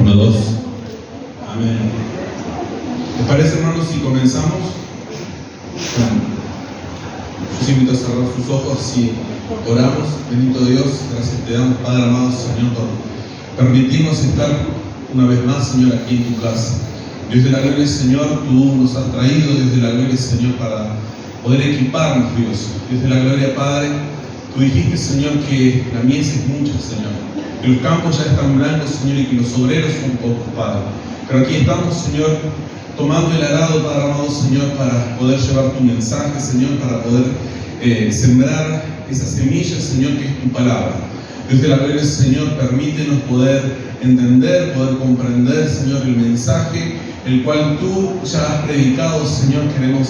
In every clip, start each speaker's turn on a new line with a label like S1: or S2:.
S1: 1, 2. Amén. ¿Les parece, hermanos, si comenzamos? Yo os invito a cerrar sus ojos y oramos. Bendito Dios, gracias te damos, Padre amado, Señor, por permitirnos estar una vez más, Señor, aquí en tu casa. Dios de la gloria, Señor, tú nos has traído, Dios de la gloria, Señor, para poder equiparnos, Dios. Dios de la gloria, Padre, tú dijiste, Señor, que la mies es mucha, Señor, que los campos ya están blancos, Señor, y que los obreros son pocos, Padre. Pero aquí estamos, Señor, tomando el arado, Padre amado, Señor, para poder llevar tu mensaje, Señor, para poder sembrar esa semilla, Señor, que es tu palabra. Dios de la gloria, Señor, permítenos poder entender, poder comprender, Señor, el mensaje, el cual tú ya has predicado, Señor. Queremos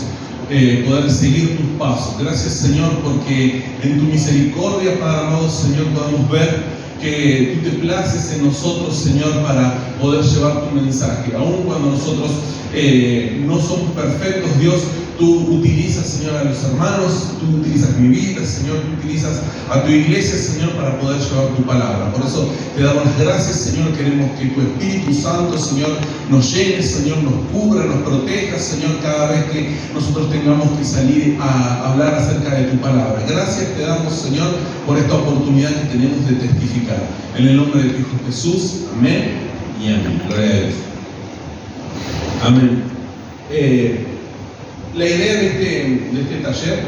S1: poder seguir tus pasos. Gracias, Señor, porque en tu misericordia, Padre amado, Señor, podamos ver que tú te places en nosotros, Señor, para poder llevar tu mensaje. Aun cuando nosotros no somos perfectos, Dios, tú utilizas, Señor, a los hermanos, tú utilizas mi vida, Señor, tú utilizas a tu iglesia, Señor, para poder llevar tu palabra. Por eso te damos las gracias, Señor. Queremos que tu Espíritu Santo, Señor, nos llene, Señor, nos cubra, nos proteja, Señor, cada vez que nosotros tengamos que salir a hablar acerca de tu palabra. Gracias te damos, Señor, por esta oportunidad que tenemos de testificar. En el nombre de tu Hijo Jesús, amén y amén. Gloria a Dios. Amén. La idea de este taller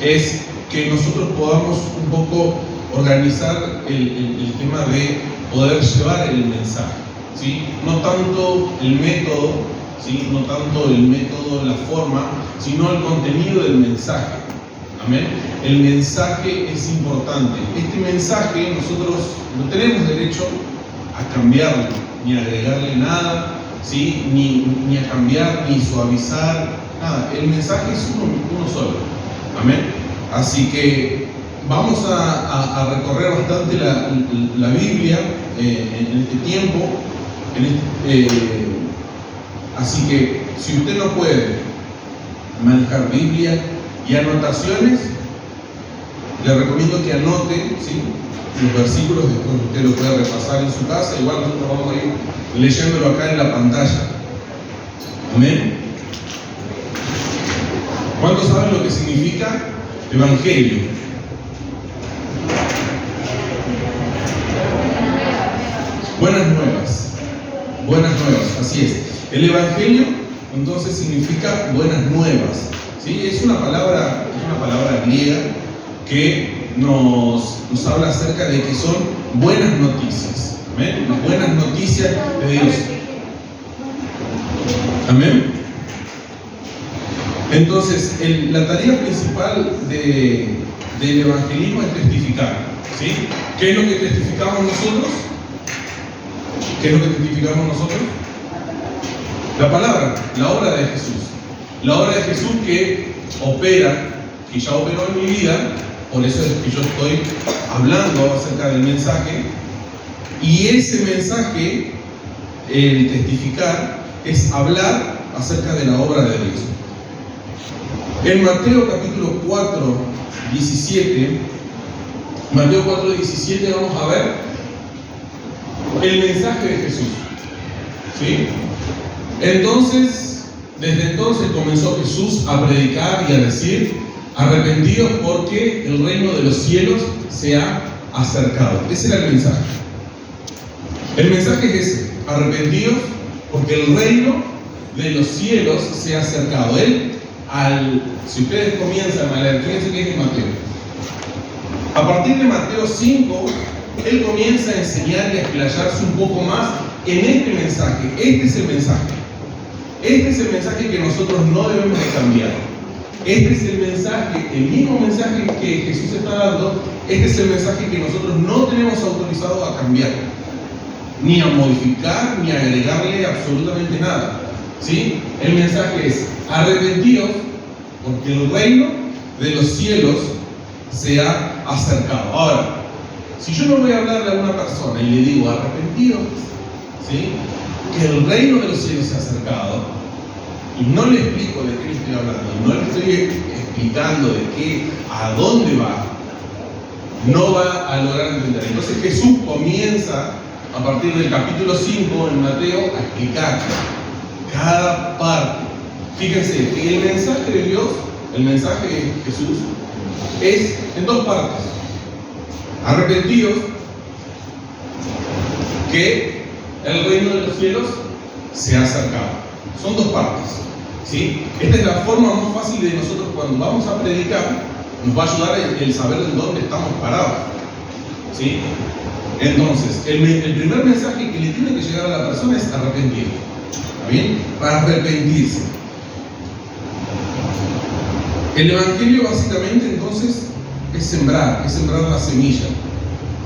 S1: es que nosotros podamos un poco organizar el tema de poder llevar el mensaje, ¿sí? No tanto el método, ¿sí? No tanto el método, la forma, sino el contenido del mensaje. Amén. El mensaje es importante. Este mensaje nosotros no tenemos derecho a cambiarlo, ni a agregarle nada, ¿sí? Ni a cambiar, ni suavizar. Nada, el mensaje es uno solo. Amén. Así que vamos a recorrer bastante la Biblia en este tiempo. Así que si usted no puede manejar Biblia y anotaciones, le recomiendo que anote, ¿sí?, los versículos. Después usted lo puede repasar en su casa. Igual nosotros vamos a ir leyéndolo acá en la pantalla. Amén. ¿Cuántos saben lo que significa evangelio? Buenas nuevas. Buenas nuevas, así es. El evangelio entonces significa buenas nuevas, ¿sí? Es una palabra griega que nos habla acerca de que son buenas noticias. ¿Amén? Las buenas noticias de Dios. Amén. Entonces, la tarea principal del evangelismo es testificar, ¿sí? ¿Qué es lo que testificamos nosotros? ¿Qué es lo que testificamos nosotros? La palabra, la obra de Jesús. La obra de Jesús que opera, que ya operó en mi vida. Por eso es que yo estoy hablando acerca del mensaje. Y ese mensaje, el testificar, es hablar acerca de la obra de Dios. En Mateo capítulo 4, 17, Mateo 4, 17, vamos a ver el mensaje de Jesús, ¿sí? Entonces, desde entonces comenzó Jesús a predicar y a decir: arrepentidos porque el reino de los cielos se ha acercado. Ese era el mensaje. El mensaje es ese: arrepentidos porque el reino de los cielos se ha acercado. Si ustedes comienzan a leer, fíjense que es en Mateo. A partir de Mateo 5, él comienza a enseñar y a explayarse un poco más en este mensaje. Este es el mensaje. Este es el mensaje que nosotros no debemos de cambiar. Este es el mensaje, el mismo mensaje que Jesús está dando. Este es el mensaje que nosotros no tenemos autorizado a cambiar, ni a modificar, ni a agregarle absolutamente nada, ¿sí? El mensaje es: arrepentidos porque el reino de los cielos se ha acercado. Ahora, si yo no voy a hablarle a una persona y le digo arrepentidos, ¿sí?, que el reino de los cielos se ha acercado, y no le explico de qué le estoy hablando, no le estoy explicando a dónde va, no va a lograr entender. Entonces Jesús comienza a partir del capítulo 5 en Mateo a explicar cada parte. Fíjense que el mensaje de Dios, el mensaje de Jesús, es en dos partes. Arrepentidos, que el reino de los cielos se ha acercado. Son dos partes, ¿sí? Esta es la forma más fácil de nosotros cuando vamos a predicar, nos va a ayudar el saber en dónde estamos parados, ¿sí? Entonces, el primer mensaje que le tiene que llegar a la persona es arrepentir. ¿Está bien? Para arrepentirse. El Evangelio básicamente entonces es sembrar la semilla,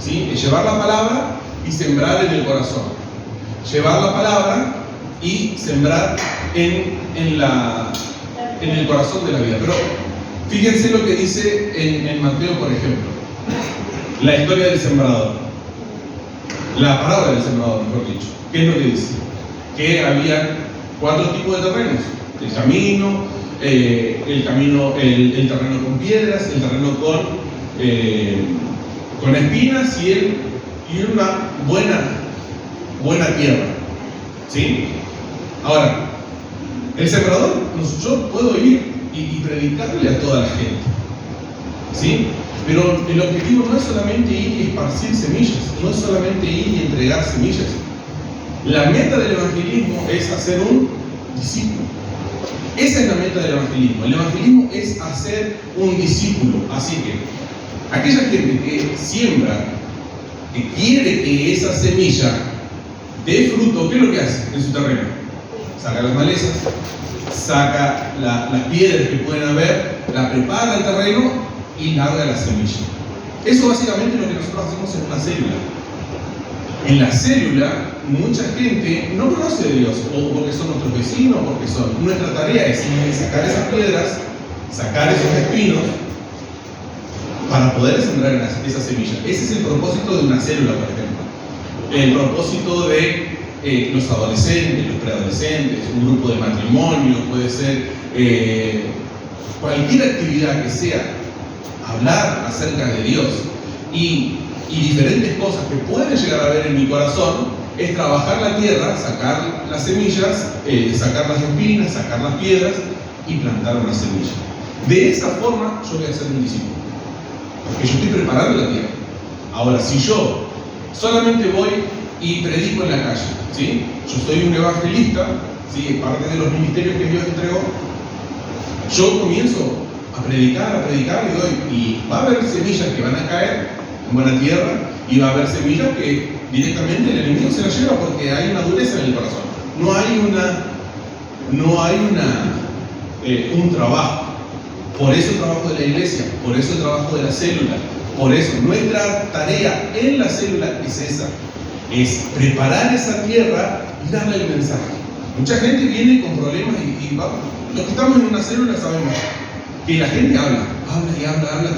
S1: ¿sí? Es llevar la palabra y sembrar en el corazón. Llevar la palabra y sembrar en el corazón de la vida. Pero fíjense lo que dice en Mateo, por ejemplo, la historia del sembrador, la parábola del sembrador, mejor dicho. ¿Qué es lo que dice? Que había 4 tipos de terrenos: el terreno con piedras, el terreno con espinas y una buena tierra, ¿sí? Ahora, el sembrador, yo puedo ir y predicarle a toda la gente, ¿sí? Pero el objetivo no es solamente ir y esparcir semillas, no es solamente ir y entregar semillas. La meta del evangelismo es hacer un discípulo. Esa es la meta del evangelismo. El evangelismo es hacer un discípulo. Así que aquella gente que siembra, que quiere que esa semilla dé fruto, ¿qué es lo que hace en su terreno? Saca las malezas, saca las piedras que pueden haber, la prepara el terreno y larga la semilla. Eso básicamente es lo que nosotros hacemos en una célula. En la célula, mucha gente no conoce de Dios, o porque son nuestros vecinos, porque son. Nuestra tarea es sacar esas piedras, sacar esos espinos, para poder sembrar esa semilla. Ese es el propósito de una célula, por ejemplo. El propósito de los adolescentes, los preadolescentes, un grupo de matrimonio, puede ser cualquier actividad que sea hablar acerca de Dios y diferentes cosas que pueden llegar a ver en mi corazón, es trabajar la tierra, sacar las semillas, sacar las espinas, sacar las piedras y plantar una semilla. De esa forma yo voy a ser un discípulo, porque yo estoy preparando la tierra. Ahora, si yo solamente voy y predico en la calle, ¿sí? Yo soy un evangelista, ¿sí? Parte de los ministerios que Dios entregó. Yo comienzo a predicar y va a haber semillas que van a caer en buena tierra y va a haber semillas que directamente el enemigo se las lleva porque hay una dureza en el corazón. No hay un trabajo. Por eso el trabajo de la iglesia, por eso el trabajo de la célula, por eso nuestra tarea en la célula es esa. Es preparar esa tierra y darle el mensaje. Mucha gente viene con problemas y vamos, los que estamos en una célula sabemos que la gente habla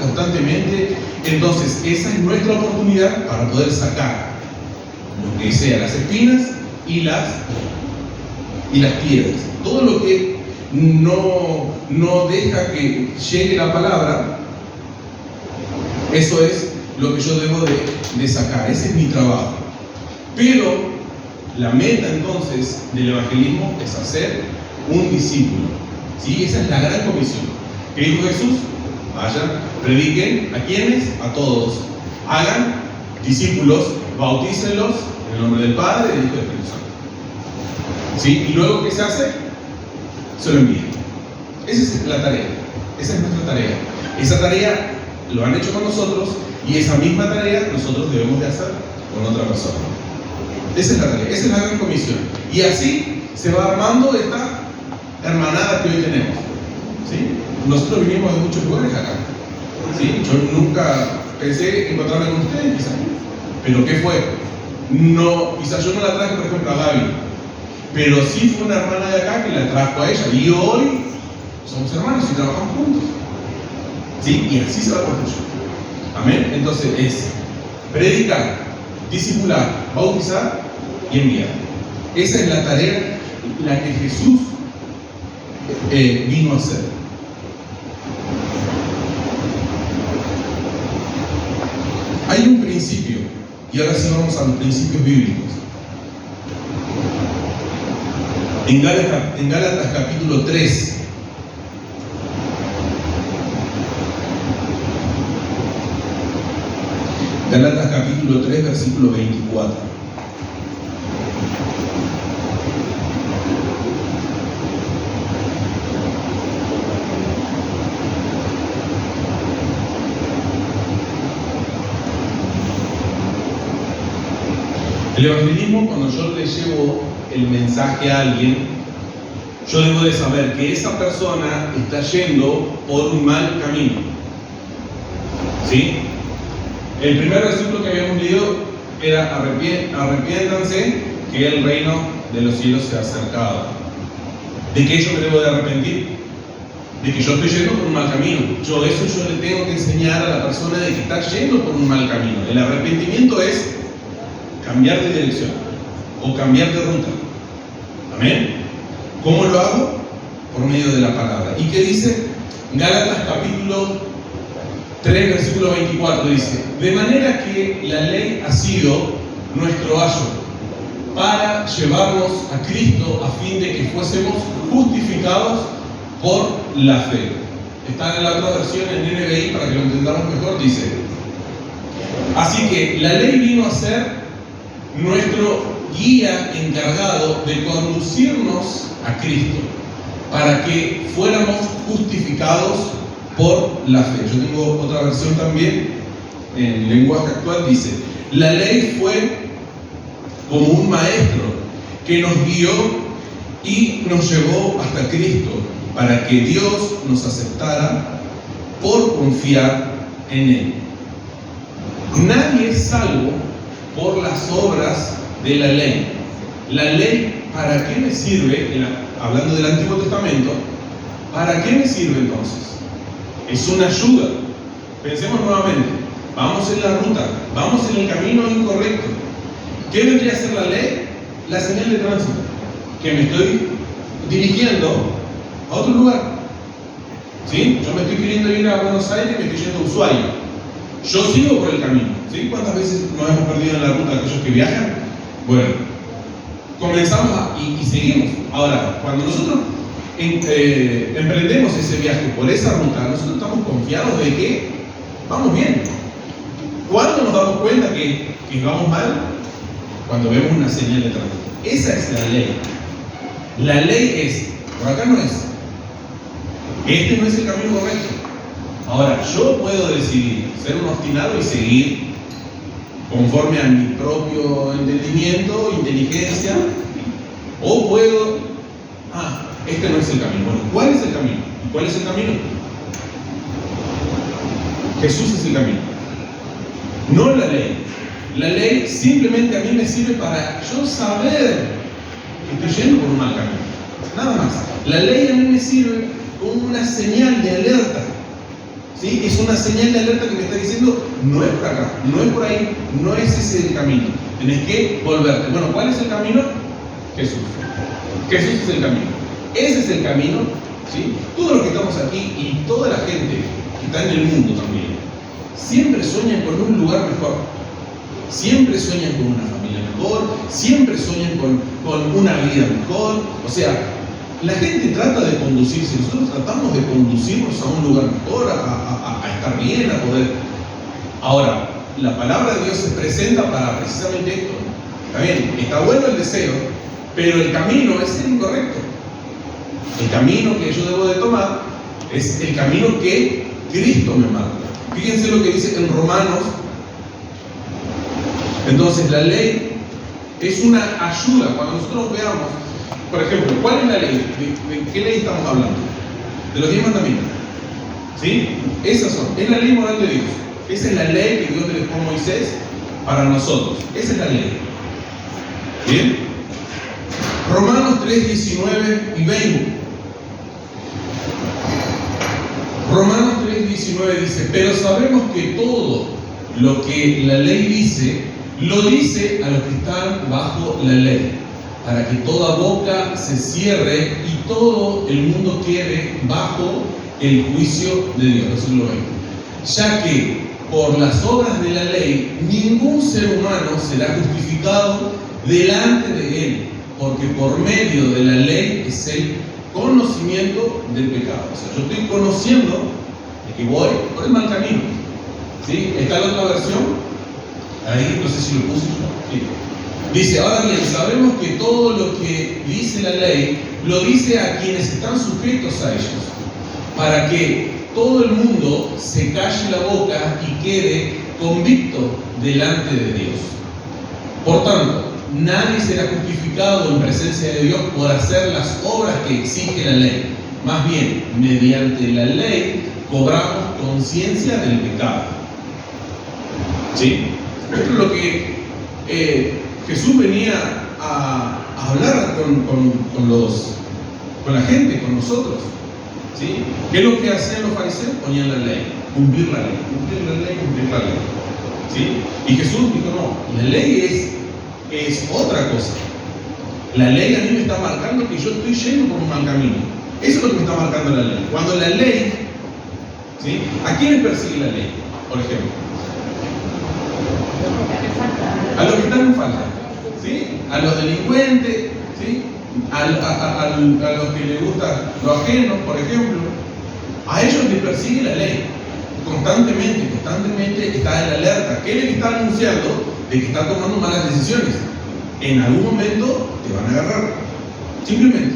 S1: constantemente. Entonces esa es nuestra oportunidad para poder sacar lo que sea las espinas y las piedras. Todo lo que no deja que llegue la palabra, eso es lo que yo debo de sacar. Ese es mi trabajo. Pero la meta entonces del evangelismo es hacer un discípulo, ¿sí? Esa es la gran comisión. ¿Qué dijo Jesús? Vayan, prediquen. ¿A quiénes? A todos. Hagan discípulos, bautícenlos en el nombre del Padre, del Hijo y del Espíritu Santo, ¿sí? Y luego, ¿qué se hace? Se lo envían. Esa es la tarea. Esa es nuestra tarea. Esa tarea lo han hecho con nosotros y esa misma tarea nosotros debemos de hacer con otra persona. Esa es la tarea, esa es la gran comisión. Y así se va armando esta hermanada que hoy tenemos, ¿sí? Nosotros vinimos de muchos lugares acá, ¿sí? Yo nunca pensé encontrarme con ustedes, quizás. ¿Pero qué fue? No, quizás yo no la traje, por ejemplo, a Gaby, pero sí fue una hermana de acá que la trajo a ella. Y hoy somos hermanos y trabajamos juntos, ¿sí? Y así se va construyendo. Amén. Entonces es predicar, discipular, bautizar y enviar. Esa es la tarea la que Jesús vino a hacer. Hay un principio Y ahora sí vamos a los principios bíblicos. En Gálatas capítulo 3. Gálatas capítulo 3, versículo 24. El evangelismo, cuando yo le llevo el mensaje a alguien, yo debo de saber que esa persona está yendo por un mal camino. ¿Sí? El primer versículo que habíamos leído era: arrepiéntanse, que el reino de los cielos se ha acercado. ¿De qué yo me debo de arrepentir? De que yo estoy yendo por un mal camino. Yo le tengo que enseñar a la persona de que está yendo por un mal camino. El arrepentimiento es cambiar de dirección o cambiar de ruta. Amén. ¿Cómo lo hago? Por medio de la palabra. ¿Y qué dice? Gálatas capítulo 3, versículo 24 dice: de manera que la ley ha sido nuestro ayo para llevarnos a Cristo a fin de que fuésemos justificados por la fe. Está en la otra versión, en NBI, para que lo entendamos mejor, dice: así que la ley vino a ser nuestro guía encargado de conducirnos a Cristo para que fuéramos justificados por la fe. Yo tengo otra versión también, en lenguaje actual, dice: la ley fue como un maestro que nos guió y nos llevó hasta Cristo para que Dios nos aceptara por confiar en Él. Nadie es salvo por las obras de la ley. La ley, ¿para qué me sirve? Hablando del Antiguo Testamento, ¿para qué me sirve entonces? Es una ayuda. Pensemos nuevamente. Vamos en la ruta, vamos en el camino incorrecto. ¿Qué vendría a ser la ley? La señal de tránsito. Que me estoy dirigiendo a otro lugar. ¿Sí? Yo me estoy queriendo ir a Buenos Aires y me estoy yendo a Ushuaia. Yo sigo por el camino. ¿Sí? ¿Cuántas veces nos hemos perdido en la ruta aquellos que viajan? Bueno, comenzamos y seguimos. Ahora, cuando nosotros emprendemos ese viaje por esa ruta, nosotros estamos confiados de que vamos bien. ¿Cuándo nos damos cuenta que vamos mal? Cuando vemos una señal de tránsito. Esa es la ley. La ley es, por acá no es. Este no es el camino correcto. Ahora, yo puedo decidir ser un obstinado y seguir conforme a mi propio entendimiento, inteligencia, o puedo, este no es el camino. Bueno, ¿cuál es el camino? ¿Y cuál es el camino? Jesús es el camino, no la ley. La ley simplemente a mí me sirve para yo saber que estoy yendo por un mal camino, nada más. La ley a mí me sirve como una señal de alerta. ¿Sí? Es una señal de alerta que me está diciendo: no es por acá, no es por ahí, no es ese el camino. Tenés que volverte. Bueno, ¿cuál es el camino? Jesús. Jesús es el camino. Ese es el camino. ¿Sí? Todos los que estamos aquí y toda la gente que está en el mundo también, siempre sueñan con un lugar mejor. Siempre sueñan con una familia mejor, siempre sueñan con una vida mejor. O sea, la gente trata de conducirse, nosotros tratamos de conducirnos a un lugar mejor, a estar bien, a poder. Ahora, la palabra de Dios se presenta para precisamente esto. Está bien, está bueno el deseo, pero el camino es el incorrecto. El camino que yo debo de tomar es el camino que Cristo me marca. Fíjense lo que dice en Romanos. Entonces, la ley es una ayuda. Cuando nosotros veamos, por ejemplo, ¿cuál es la ley? ¿De qué ley estamos hablando? De los 10 mandamientos. ¿Sí? Esas son. Es la ley moral de Dios. Esa es la ley que Dios le dejó a Moisés para nosotros. Esa es la ley. ¿Bien? Romanos 3, 19 y 20. Romanos 3, 19 dice: pero sabemos que todo lo que la ley dice, lo dice a los que están bajo la ley, para que toda boca se cierre y todo el mundo quede bajo el juicio de Dios. Versículo 20. Ya que por las obras de la ley, ningún ser humano será justificado delante de él, porque por medio de la ley es el conocimiento del pecado. O sea, yo estoy conociendo de que voy por el mal camino. ¿Sí? ¿Está la otra versión? Ahí, no sé si lo puse yo. Sí. Dice, ahora bien, sabemos que todo lo que dice la ley, lo dice a quienes están sujetos a ellos, para que todo el mundo se calle la boca y quede convicto delante de Dios. Por tanto, nadie será justificado en presencia de Dios por hacer las obras que exige la ley. Más bien, mediante la ley cobramos conciencia del pecado. ¿Sí? Esto es lo que Jesús venía a hablar con la gente, con nosotros. ¿Sí? ¿Qué es lo que hacían los fariseos? Ponían la ley, cumplir la ley, cumplir la ley, cumplir la ley. ¿Sí? Y Jesús dijo, no, la ley es otra cosa. La ley a mí me está marcando que yo estoy yendo por un mal camino. Eso es lo que me está marcando la ley. Cuando la ley, ¿sí? ¿A quiénes persigue la ley? Por ejemplo, a los que están en falta, ¿sí? A los delincuentes, ¿sí? A los que les gusta lo ajeno, por ejemplo. A ellos les persigue la ley. Constantemente está en alerta. ¿Qué les está anunciando? De que está tomando malas decisiones. En algún momento te van a agarrar. Simplemente.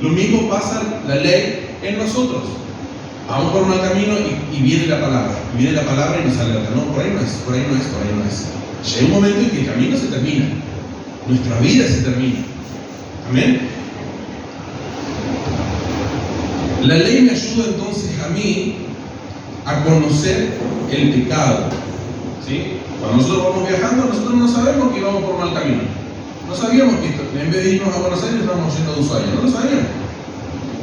S1: Lo mismo pasa la ley en nosotros. Vamos por un mal camino y viene la palabra. Y viene la palabra y nos alerta. No, por ahí no es, por ahí no es, por ahí no es. Llega un momento en que el camino se termina. Nuestra vida se termina. Amén. La ley me ayuda entonces a mí a conocer el pecado. ¿Sí? Cuando nosotros vamos viajando, nosotros no sabemos que vamos por mal camino. No sabíamos que en vez de irnos a Buenos Aires, estábamos yendo a Ushuaia. No lo sabíamos.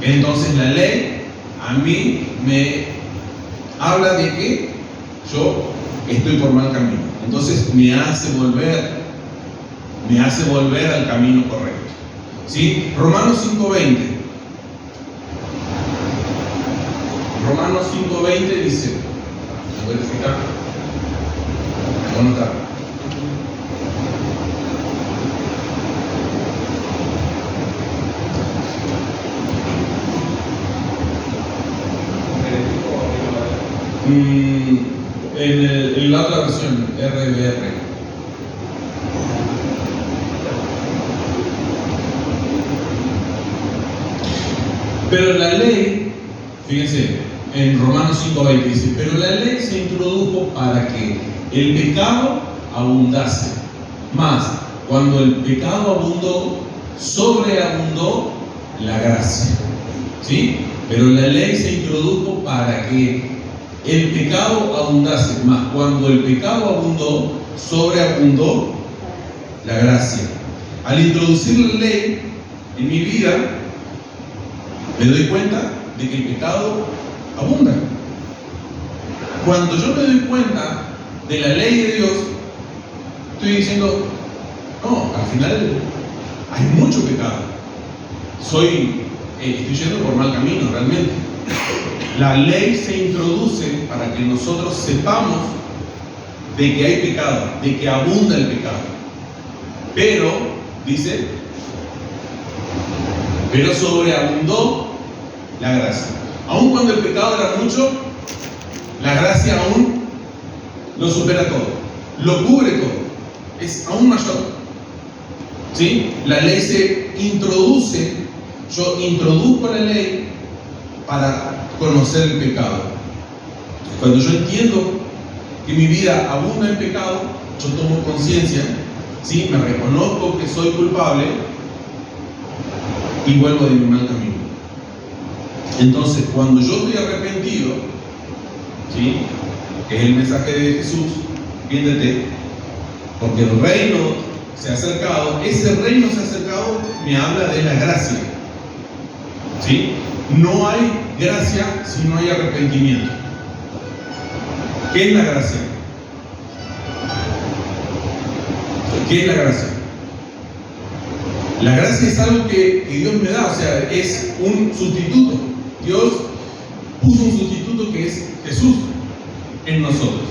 S1: Entonces la ley a mí me habla de que yo estoy por mal camino. Entonces me hace volver al camino correcto. ¿Sí? Romanos 5:20. Romanos 5:20 dice, ¿voy a verificar? Voy a anotar. En la otra versión, RBR. Pero la ley, fíjense, en Romanos 5:20 dice, pero la ley se introdujo para que el pecado abundase. Más, cuando el pecado abundó, sobreabundó la gracia. ¿Sí? Pero la ley se introdujo para que el pecado abundase. Más, cuando el pecado abundó, sobreabundó la gracia. Al introducir la ley en mi vida, me doy cuenta de que el pecado abunda. Cuando yo me doy cuenta de la ley de Dios, estoy diciendo, no, al final hay mucho pecado. Estoy yendo por mal camino realmente. La ley se introduce para que nosotros sepamos de que hay pecado, de que abunda el pecado. Pero, dice, pero sobreabundó la gracia. Aun cuando el pecado era mucho, la gracia aún lo supera todo, lo cubre todo, es aún mayor. ¿Sí? La ley se introduce, yo introduzco la ley para conocer el pecado. Cuando yo entiendo que mi vida abunda en pecado, yo tomo conciencia, ¿sí? Me reconozco que soy culpable y vuelvo de mi mal camino. Entonces, cuando yo estoy arrepentido, ¿sí? Que es el mensaje de Jesús, entiéndete, porque el reino se ha acercado, ese reino se ha acercado, me habla de la gracia. ¿Sí? No hay gracia si no hay arrepentimiento. ¿Qué es la gracia? ¿Qué es la gracia? La gracia es algo que Dios me da, o sea, es un sustituto. Dios puso un sustituto que es Jesús en nosotros.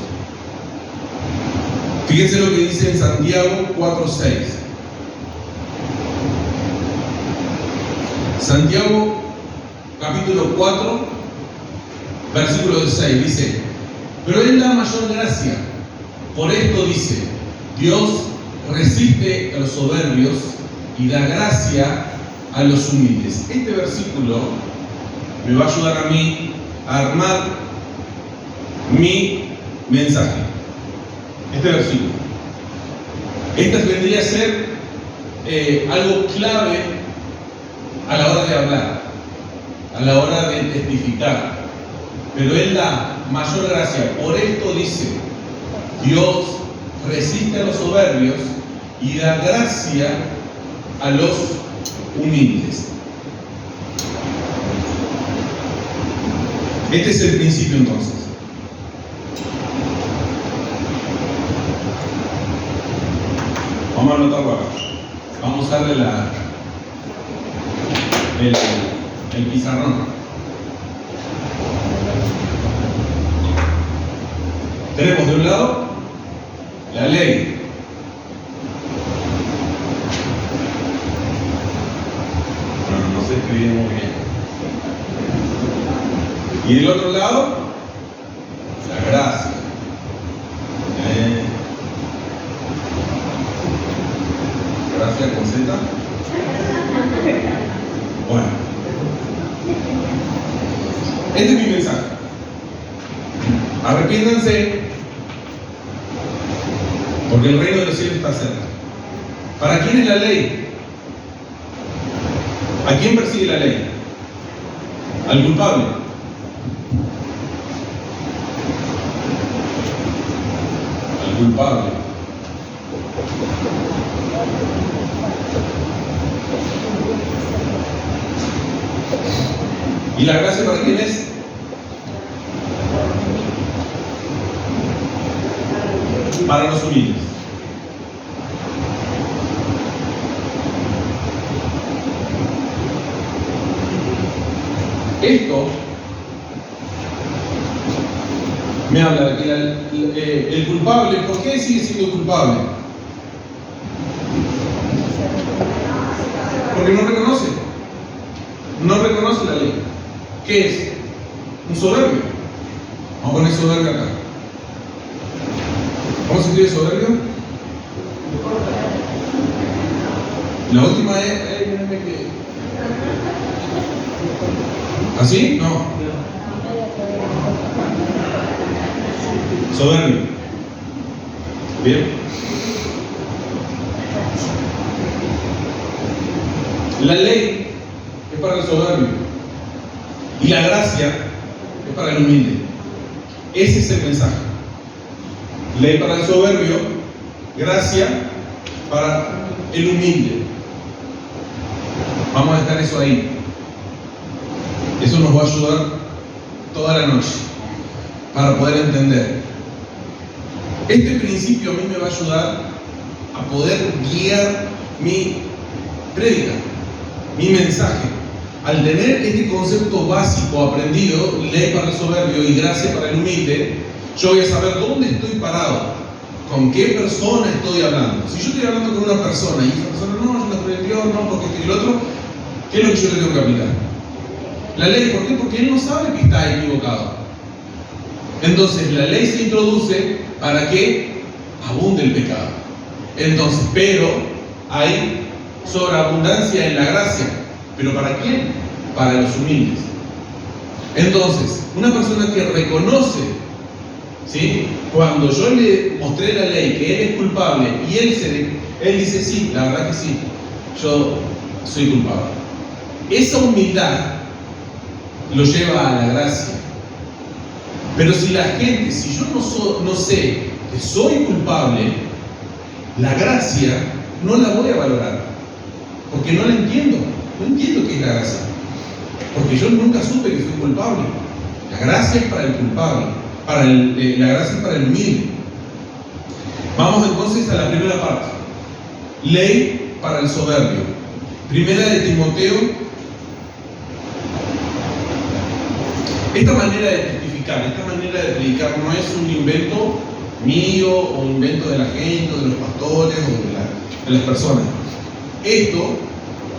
S1: Fíjense lo que dice en Santiago 4:6. Santiago capítulo 4, versículo 6 dice: pero Él da mayor gracia. Por esto dice: Dios resiste a los soberbios y da gracia a los humildes. Este versículo me va a ayudar a mí a armar mi mensaje. Este versículo. Esta vendría a ser algo clave a la hora de hablar, a la hora de testificar. Pero Él da mayor gracia. Por esto dice: Dios resiste a los soberbios y da gracia a los humildes. Este es el principio entonces. Vamos a anotarlo acá. Vamos a darle el pizarrón. Tenemos de un lado la ley. No se escribe muy bien. Y del otro lado, la gracia. Gracia con Z. Bueno. Este es mi mensaje. Arrepiéntanse, porque el reino de los cielos está cerca. ¿Para quién es la ley? ¿A quién persigue la ley? Al culpable. Al culpable. ¿Y la gracia para quién es? Para los humildes. Esto me habla de que el culpable, ¿por qué sigue siendo culpable? Porque no reconoce la ley. ¿Qué es? Un soberbio. Vamos a poner soberbio acá. ¿Cómo se escribe soberbio? La última es... ¿Así? No. Soberbio. Bien. La ley es para el soberbio y la gracia es para el humilde. Ese es el mensaje. Ley para el soberbio, gracia para el humilde. Vamos a dejar eso ahí. Eso nos va a ayudar toda la noche para poder entender. Este principio a mí me va a ayudar a poder guiar mi prédica, mi mensaje. Al tener este concepto básico aprendido, ley para el soberbio y gracia para el humilde, yo voy a saber dónde estoy parado, con qué persona estoy hablando. Si yo estoy hablando con una persona y esa persona no, yo la creo en Dios, no, porque esto y el otro, ¿qué es lo que yo le tengo que aplicar? La ley, ¿por qué? Porque él no sabe que está equivocado. Entonces la ley se introduce para que abunde el pecado. Entonces, pero hay sobreabundancia en la gracia. ¿Pero para quién? Para los humildes. Entonces, una persona que reconoce, ¿sí? Cuando yo le mostré la ley que él es culpable y él dice, sí, la verdad que sí, yo soy culpable. Esa humildad lo lleva a la gracia. Pero si yo no sé que soy culpable, la gracia no la voy a valorar, porque no la entiendo. No entiendo qué es la gracia, porque yo nunca supe que soy culpable. La gracia es para el culpable, la gracia es para el humilde. Vamos entonces a la primera parte. Ley para el soberbio. Primera de Timoteo. Esta manera de testificar, esta manera de predicar no es un invento mío o invento de la gente, o de los pastores, o de las personas. Esto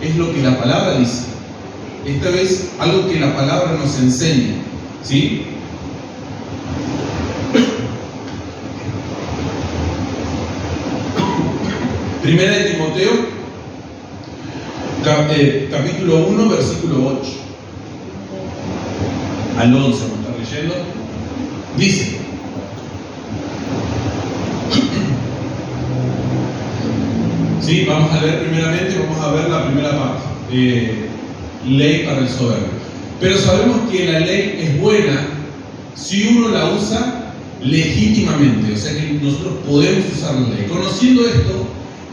S1: es lo que la palabra dice. Esta vez algo que la palabra nos enseña, ¿sí? Primera de Timoteo, capítulo 1, versículo 8 al 11, ¿me está leyendo? Dice: sí, vamos a leer primeramente, vamos a ver la primera parte, ley para el soberbio. Pero sabemos que la ley es buena si uno la usa legítimamente, o sea que nosotros podemos usar la ley. Conociendo esto,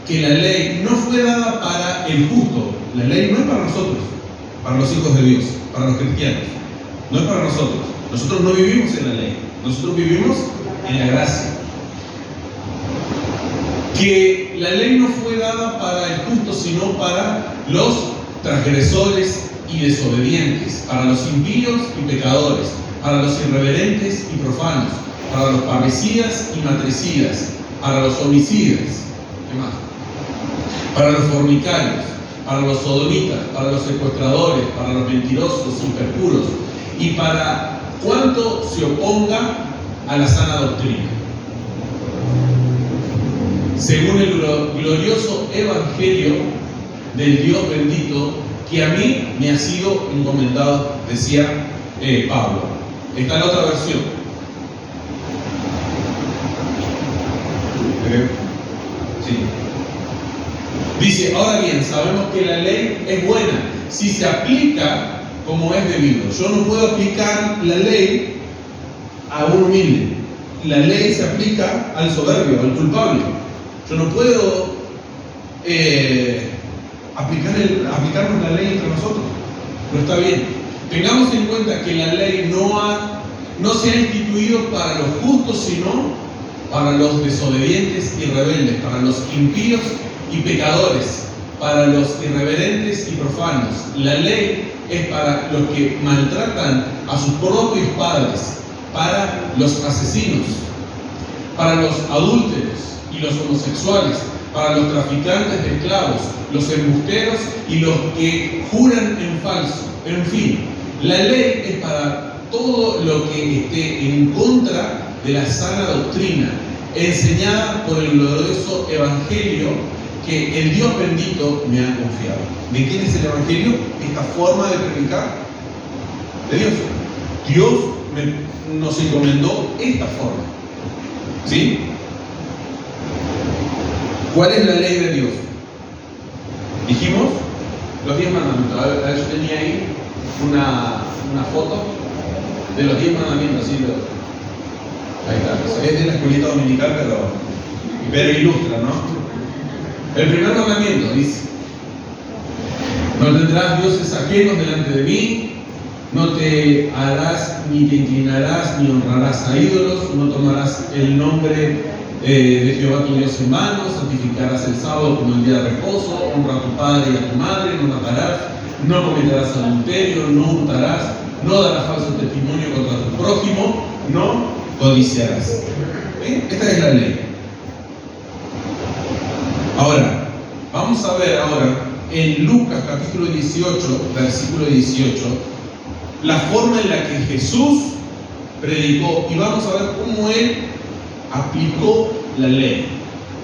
S1: que la ley no fue dada para el justo, la ley no es para nosotros, para los hijos de Dios, para los cristianos, no es para nosotros. Nosotros no vivimos en la ley, nosotros vivimos en la gracia. Que la ley no fue dada para el justo, sino para los transgresores y desobedientes, para los impíos y pecadores, para los irreverentes y profanos, para los parricidas y matricidas, para los homicidas, ¿qué más? Para los fornicarios, para los sodomitas, para los secuestradores, para los mentirosos y perjuros, y para cuanto se oponga a la sana doctrina. Según el glorioso evangelio del Dios bendito, que a mí me ha sido encomendado, decía Pablo. Está la otra versión. Sí. Dice: ahora bien, sabemos que la ley es buena si se aplica como es debido. Yo no puedo aplicar la ley a un humilde. La ley se aplica al soberbio, al culpable. Yo no puedo aplicarnos la ley entre nosotros. No está bien. Tengamos en cuenta que la ley no se ha instituido para los justos, sino para los desobedientes y rebeldes, para los impíos y pecadores, para los irreverentes y profanos. La ley es para los que maltratan a sus propios padres, para los asesinos, para los adúlteros y los homosexuales, para los traficantes de esclavos, los embusteros y los que juran en falso. En fin, la ley es para todo lo que esté en contra de la sana doctrina enseñada por el glorioso evangelio que el Dios bendito me ha confiado. ¿De quién es el evangelio? Esta forma de predicar de Dios. Dios nos encomendó esta forma. ¿Sí? ¿Cuál es la ley de Dios? Dijimos los 10 mandamientos. A ver, yo tenía ahí una foto de los 10 mandamientos. ¿Sí? Ahí está. Es de la escuelita dominical, pero ilustra, ¿no? El primer mandamiento dice: no tendrás dioses ajenos delante de mí, no te harás ni te inclinarás ni honrarás a ídolos, no tomarás el nombre de Jehová tu Dios en vano, santificarás el sábado como el día de reposo, honra a tu padre y a tu madre, no matarás, no cometerás adulterio, no hurtarás, no darás falso testimonio contra tu prójimo, no codiciarás. Esta es la ley. Ahora, vamos a ver en Lucas capítulo 18, versículo 18, la forma en la que Jesús predicó, y vamos a ver cómo Él aplicó la ley.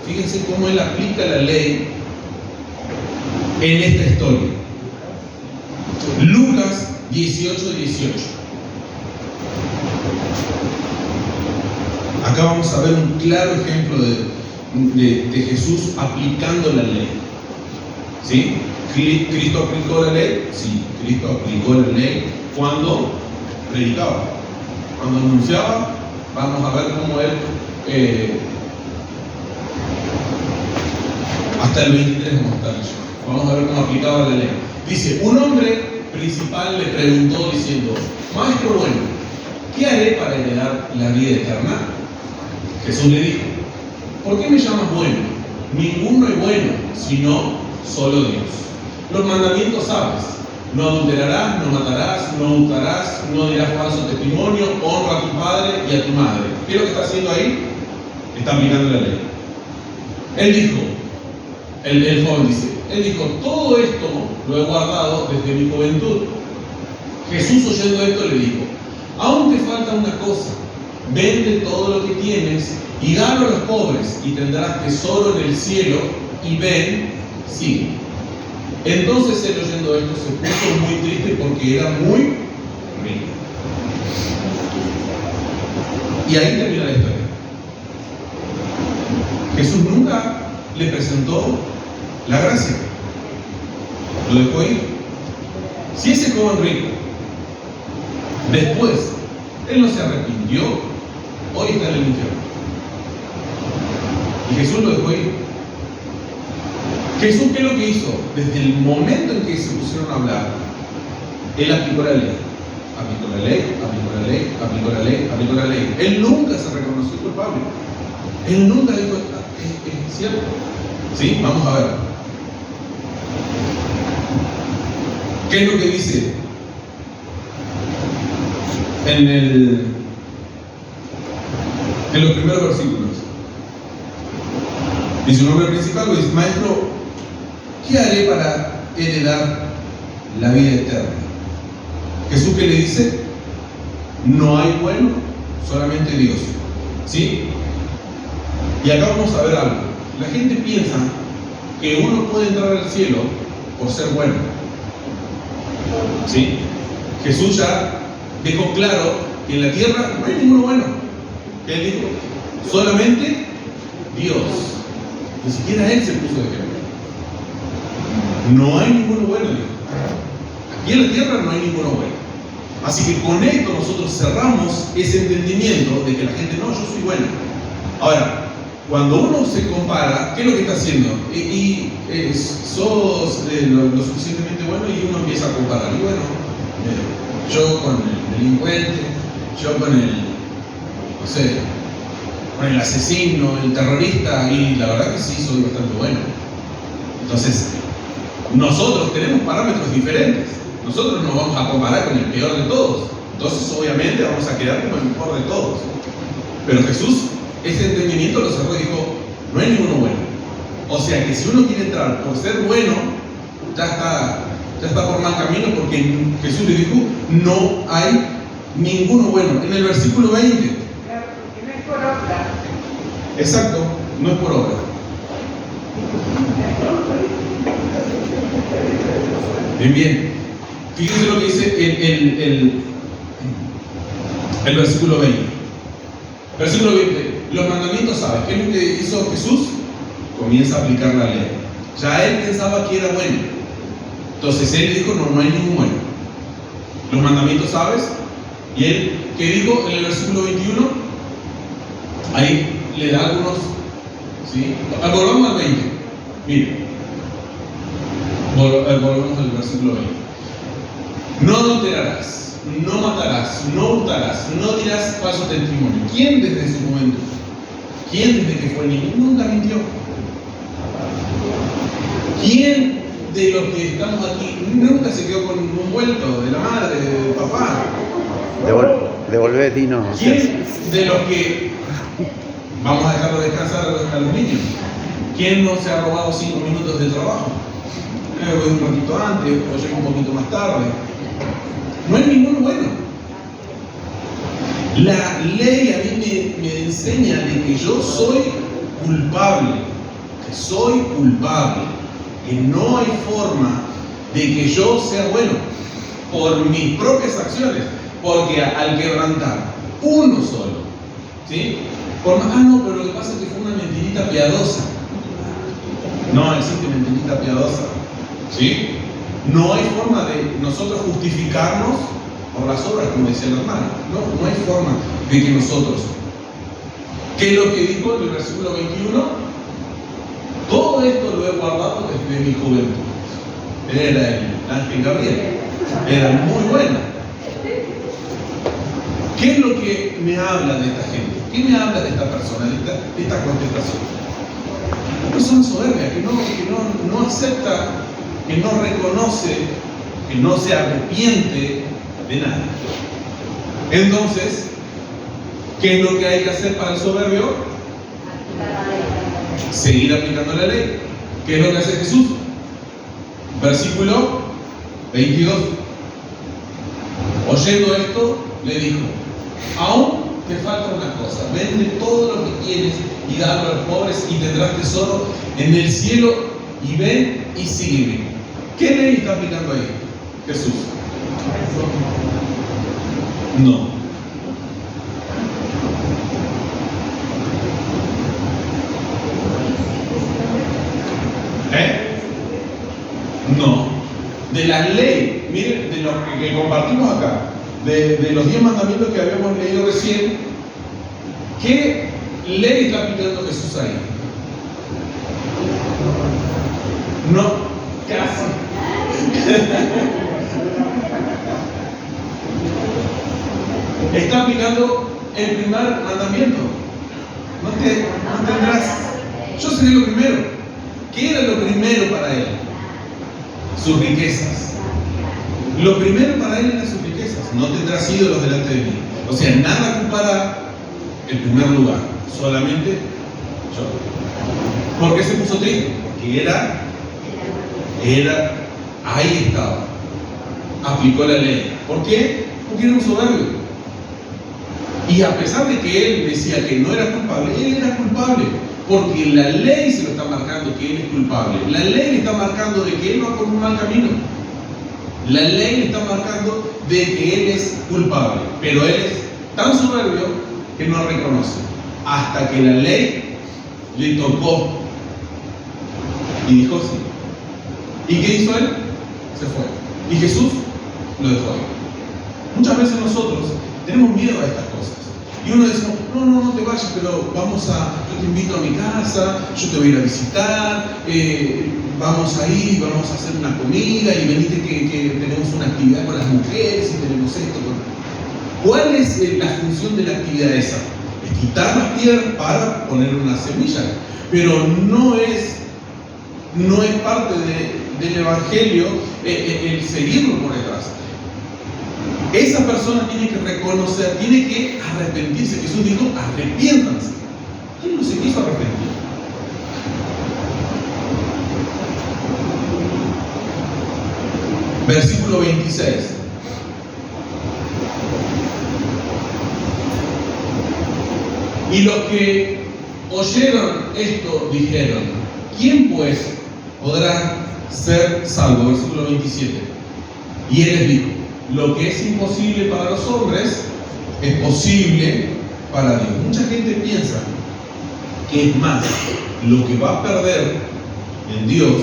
S1: Fíjense cómo Él aplica la ley en esta historia. Lucas 18, 18. Acá vamos a ver un claro ejemplo de Jesús aplicando la ley. ¿Sí? ¿Cristo aplicó la ley? Sí, Cristo aplicó la ley cuando predicaba, cuando anunciaba. Vamos a ver cómo Él hasta el 23 vamos a ver cómo aplicaba la ley. Dice: un hombre principal le preguntó diciendo: Maestro bueno, ¿qué haré para heredar la vida eterna? Jesús le dijo: ¿por qué me llamas bueno? Ninguno es bueno, sino solo Dios. Los mandamientos sabes: no adulterarás, no matarás, no hurtarás, no dirás falso testimonio, honra a tu padre y a tu madre. ¿Qué es lo que está haciendo ahí? está aplicando la ley. Él dijo, el joven dice, él dijo, todo esto lo he guardado desde mi juventud. Jesús, oyendo esto, le dijo, aún te falta una cosa, vende todo lo que tienes y dalo a los pobres y tendrás tesoro en el cielo, y ven, sigue. Entonces él, oyendo esto, se puso muy triste porque era muy rico. Y ahí termina la historia. Jesús nunca le presentó la gracia, lo dejó ir. Si ese joven rico después él no se arrepintió, hoy está en el infierno. Y Jesús lo dejó ir. Jesús, ¿qué es lo que hizo? Desde el momento en que se pusieron a hablar, él aplicó la ley. Aplicó la ley, aplicó la ley, aplicó la ley, aplicó la ley. Él nunca se reconoció culpable. Él nunca dijo, ¿es cierto? ¿Sí? Vamos a ver. ¿Qué es lo que dice en los primeros versículos? Dice un hombre principal, dice, maestro, ¿qué haré para heredar la vida eterna? Jesús, ¿qué le dice? No hay bueno, solamente Dios. ¿Sí? Y acá vamos a ver algo. La gente piensa que uno puede entrar al cielo por ser bueno. ¿Sí? Jesús ya dejó claro que en la tierra no hay ninguno bueno. ¿Qué él dijo? Solamente Dios. Ni siquiera Él se puso de ejemplo. No hay ninguno bueno, dijo. Aquí en la tierra no hay ninguno bueno. Así que con esto nosotros cerramos ese entendimiento de que la gente, no, yo soy bueno. Ahora, cuando uno se compara, ¿qué es lo que está haciendo? Sos lo suficientemente bueno y uno empieza a comparar. Y bueno, yo con el delincuente, yo con el, no sé, con el asesino, el terrorista, y la verdad que sí, soy bastante bueno. Entonces, nosotros tenemos parámetros diferentes. Nosotros nos vamos a comparar con el peor de todos. Entonces, obviamente, vamos a quedar como el mejor de todos. Pero Jesús, ese entendimiento lo cerró y dijo, no hay ninguno bueno. O sea que si uno quiere entrar por ser bueno, ya está por mal camino, porque Jesús le dijo, no hay ninguno bueno. En el versículo 20.
S2: Claro, porque no es por obra.
S1: Exacto, no es por obra. Bien, bien. Fíjense lo que dice el versículo 20. Versículo 20. Los mandamientos, ¿sabes qué es lo que hizo Jesús? Comienza a aplicar la ley. Ya él pensaba que era bueno. Entonces él dijo, no hay ningún bueno. Los mandamientos, ¿sabes? Y él, ¿qué dijo en el versículo 21? Ahí le da algunos, ¿sí? Volvamos al 20. Miren. Volvamos al versículo 20. No adulterarás, no matarás, no hurtarás, no dirás falso testimonio. ¿Quién desde su momento? ¿Quién desde que fue niño nunca mintió? ¿Quién de los que estamos aquí nunca se quedó con un vuelto de la madre, del papá?
S3: Devolvé, Tino.
S1: ¿Quién de los que vamos a dejarlo descansar a los niños? ¿Quién no se ha robado 5 minutos de trabajo? Voy un ratito antes, o llego un poquito más tarde. No hay ninguno bueno. La ley a mí me enseña de que yo soy culpable, que no hay forma de que yo sea bueno por mis propias acciones, porque al quebrantar uno solo, ¿sí? No, pero lo que pasa es que fue una mentirita piadosa. No existe mentirita piadosa, ¿sí? No hay forma de nosotros justificarnos por las obras, como decía el hermano. No hay forma de que nosotros. ¿Qué es lo que dijo en el versículo 21? Todo esto lo he guardado desde mi juventud. Era el ángel Gabriel. Era muy bueno. ¿Qué es lo que me habla de esta gente? ¿Qué me habla de esta persona, de esta contestación? Una persona soberbia que no acepta, que no reconoce, que no se arrepiente de nada. Entonces, ¿qué es lo que hay que hacer para el soberbio? seguir aplicando la ley. ¿Qué es lo que hace Jesús? Versículo 22. Oyendo esto, le dijo: aún te falta una cosa, vende todo lo que tienes y dalo a los pobres y tendrás tesoro en el cielo, y ven y sígueme. ¿Qué ley está aplicando ahí Jesús? No. No. De la ley, miren, de lo que compartimos acá, de los 10 mandamientos que habíamos leído recién, ¿qué ley está aplicando Jesús ahí? No, casi. Está aplicando el primer mandamiento. No tendrás. Yo seré lo primero. ¿Qué era lo primero para él? Sus riquezas. Lo primero para él eran sus riquezas. No tendrás ídolos delante de mí. O sea, nada ocupará el primer lugar. Solamente yo. ¿Por qué se puso triste? Porque ahí estaba. Aplicó la ley. ¿Por qué? Porque era un soberbio. Y a pesar de que él decía que no era culpable, él era culpable. Porque la ley se lo está marcando que él es culpable. La ley le está marcando de que él va por un mal camino. La ley le está marcando de que él es culpable. Pero él es tan soberbio que no reconoce. Hasta que la ley le tocó. Y dijo sí. ¿Y qué hizo él? Se fue. Y Jesús lo dejó ahí. Muchas veces nosotros tenemos miedo a estas cosas. Y uno dice: no te vayas, pero yo te invito a mi casa, yo te voy a ir a visitar, vamos a ir, vamos a hacer una comida y venite que tenemos una actividad con las mujeres y tenemos esto. ¿Cuál es la función de la actividad esa? Es quitar las piedras para poner una semilla. Pero no es parte del Evangelio el seguirlo por detrás. Esa persona tiene que reconocer, tiene que arrepentirse. Jesús dijo: arrepiéntanse. ¿Quién no se quiso arrepentir? Versículo 26. Y los que oyeron esto dijeron: ¿quién pues podrá ser salvo? Versículo 27. Y él les dijo: lo que es imposible para los hombres es posible para Dios. Mucha gente piensa que es más lo que va a perder en Dios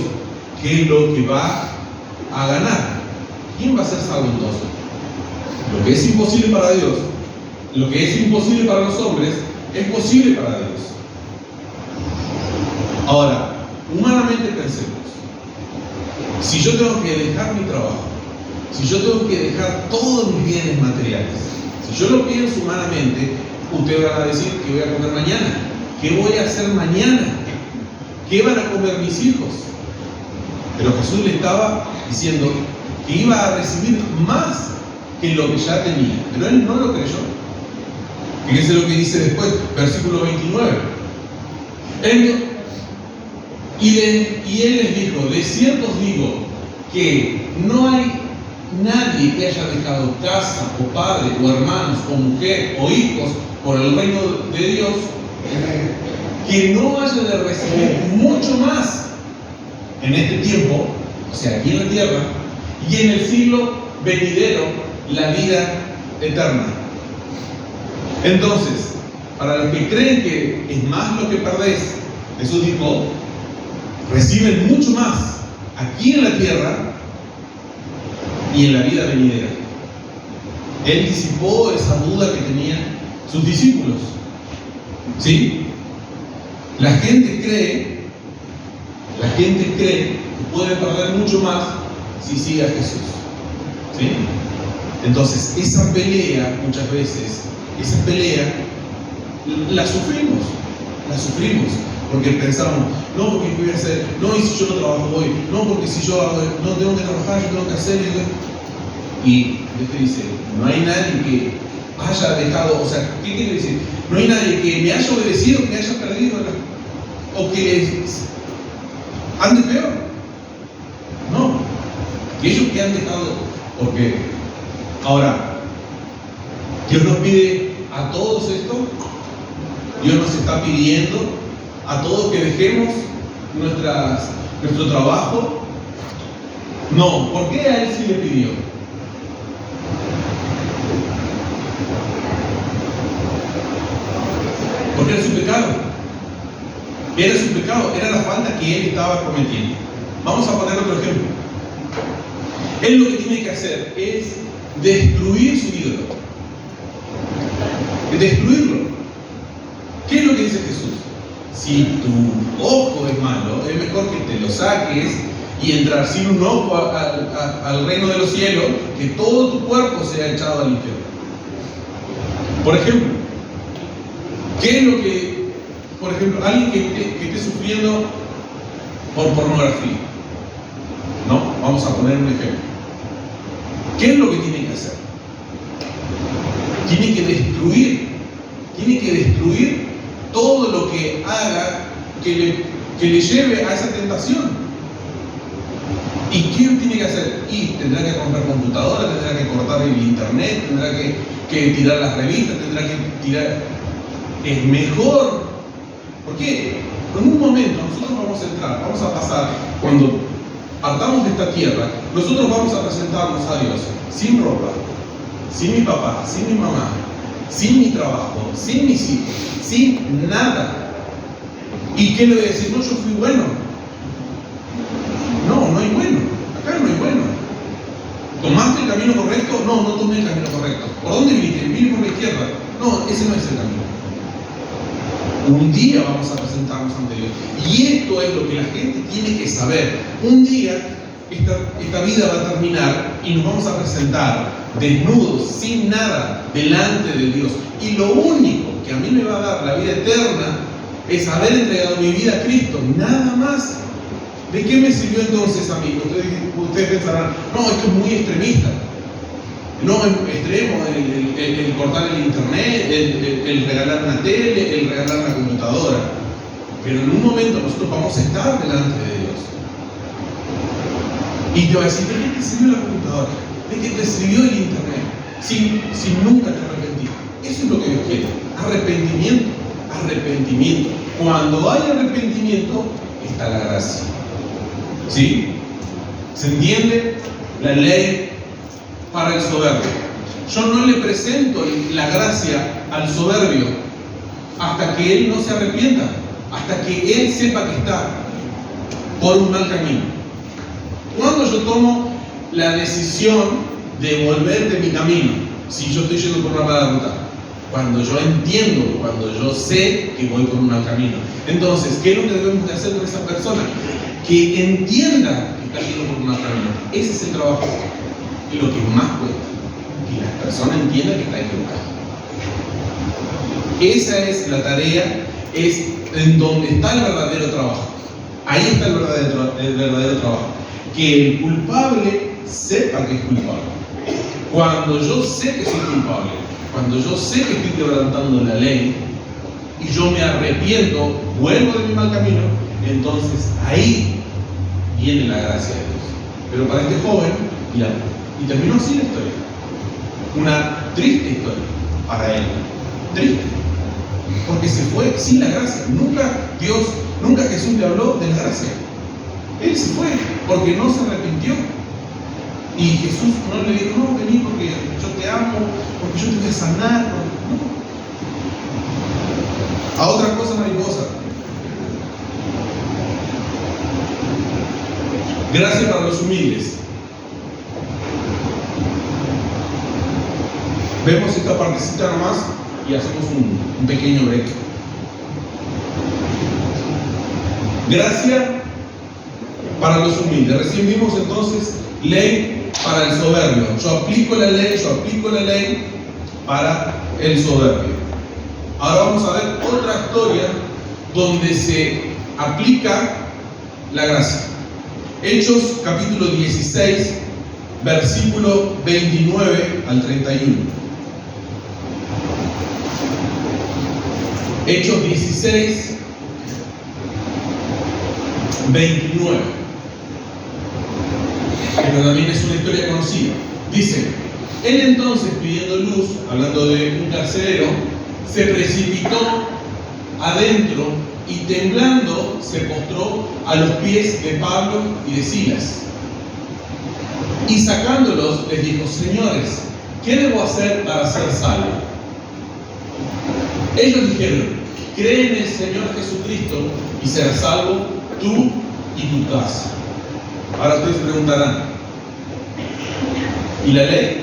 S1: que lo que va a ganar. ¿Quién va a ser salvo entonces? Lo que es imposible para Dios, lo que es imposible para los hombres, es posible para Dios. Ahora, humanamente pensemos: si yo tengo que dejar mi trabajo, si yo tengo que dejar todos mis bienes materiales, si yo lo pienso humanamente, ustedes van a decir: ¿qué voy a comer mañana? ¿Qué voy a hacer mañana? ¿Qué van a comer mis hijos? Pero Jesús le estaba diciendo que iba a recibir más que lo que ya tenía. Pero él no lo creyó. Fíjense lo que dice después, versículo 29. Y él les dijo: de cierto os digo que no hay nadie que haya dejado casa, o padre, o hermanos, o mujer, o hijos, por el reino de Dios, que no haya de recibir mucho más en este tiempo, o sea, aquí en la tierra, y en el siglo venidero, la vida eterna. Entonces, para los que creen que es más lo que perdés, Jesús dijo: reciben mucho más aquí en la tierra y en la vida venidera. Él disipó esa duda que tenían sus discípulos. ¿Sí? La gente cree que puede perder mucho más si sigue a Jesús. ¿Sí? Entonces, esa pelea, muchas veces, la sufrimos, porque pensamos: no, porque ¿qué voy a hacer? No, y si yo no trabajo hoy, no, porque si yo no tengo que trabajar, yo tengo que hacer. Y Dios te dice: no hay nadie que haya dejado, o sea, ¿qué quiere decir? No hay nadie que me haya obedecido, que haya perdido o que les ande peor. No, aquellos que han dejado, porque ahora, Dios nos pide a todos esto, Dios nos está pidiendo a todos que dejemos nuestro trabajo. No, ¿por qué a él sí le pidió? Porque era su pecado. Era su pecado, era la falta que él estaba cometiendo. Vamos a poner otro ejemplo. Él lo que tiene que hacer es destruir su ídolo. Destruirlo. ¿Qué es lo que dice Jesús? Si tu ojo es malo, es mejor que te lo saques y entrar sin un ojo al reino de los cielos, que todo tu cuerpo sea echado al infierno. Por ejemplo, ¿qué es lo que, por ejemplo, alguien que esté sufriendo por pornografía? ¿No? Vamos a poner un ejemplo. ¿Qué es lo que tiene que hacer? Tiene que destruir todo lo que haga que le lleve a esa tentación. ¿Y qué tiene que hacer? Y tendrá que comprar computadora, tendrá que cortar el internet, tendrá que tirar las revistas, tendrá que tirar... Es mejor. ¿Por qué? En un momento nosotros vamos a entrar, vamos a pasar, cuando partamos de esta tierra, nosotros vamos a presentarnos a Dios sin ropa, sin mi papá, sin mi mamá, sin mi trabajo, sin mis hijos, sin nada. ¿Y qué le voy a decir? No, yo fui bueno. No hay bueno. Acá no hay bueno. ¿Tomaste el camino correcto? No tomé el camino correcto. ¿Por dónde viniste? Vine por la izquierda. No, ese no es el camino. Un día vamos a presentarnos ante Dios. Y esto es lo que la gente tiene que saber. Un día esta vida va a terminar y nos vamos a presentar desnudos, sin nada, delante de Dios. Y lo único que a mí me va a dar la vida eterna es haber entregado mi vida a Cristo. Nada más. ¿De qué me sirvió entonces a mí? Ustedes pensarán, no, esto es muy extremista. No, extremo, el cortar el internet, el regalar una tele, el regalar una computadora. Pero en un momento nosotros vamos a estar delante de Dios. Y te va a decir, ¿de qué te sirvió la computadora? ¿De qué te sirvió el internet? Si nunca te arrepentiste. Eso es lo que Dios quiere. Arrepentimiento. Cuando hay arrepentimiento, está la gracia. ¿Sí? ¿Se entiende? La ley para el soberbio. Yo no le presento la gracia al soberbio hasta que él no se arrepienta, hasta que él sepa que está por un mal camino. Cuando yo tomo la decisión de volver de mi camino, si yo estoy yendo por una mala ruta, cuando yo entiendo, cuando yo sé que voy por un mal camino, entonces, ¿qué es lo que debemos de hacer con esa persona? Que entienda que está yendo por un mal camino. Ese es el trabajo. Y lo que más cuesta, que la persona entienda que está equivocada. Esa es la tarea, es en donde está el verdadero trabajo. Ahí está el verdadero trabajo. Que el culpable sepa que es culpable. Cuando yo sé que soy culpable, cuando yo sé que estoy quebrantando la ley y yo me arrepiento, vuelvo de mi mal camino, entonces ahí viene la gracia de Dios. Pero para este joven, y terminó así la historia. Una triste historia para él. Triste. Porque se fue sin la gracia. Nunca Jesús le habló de la gracia. Él se fue porque no se arrepintió. Y Jesús no le dijo, no, vení porque yo te amo, porque yo te voy a sanar. No. A otra cosa mariposa. Gracia para los humildes. Vemos esta partecita nomás y hacemos un pequeño break. Gracia para los humildes. Recién vimos entonces ley para el soberbio. Yo aplico la ley para el soberbio. Ahora vamos a ver otra historia donde se aplica la gracia. Hechos capítulo 16, versículo 29 al 31. Hechos 16, 29. Pero también es una historia conocida. Dice: él entonces, pidiendo luz, hablando de un carcelero, se precipitó adentro y temblando se postró a los pies de Pablo y de Silas. Y sacándolos les dijo: señores, ¿qué debo hacer para ser salvo? Ellos dijeron: cree en el Señor Jesucristo y serás salvo tú y tu casa. Ahora ustedes se preguntarán: ¿y la ley?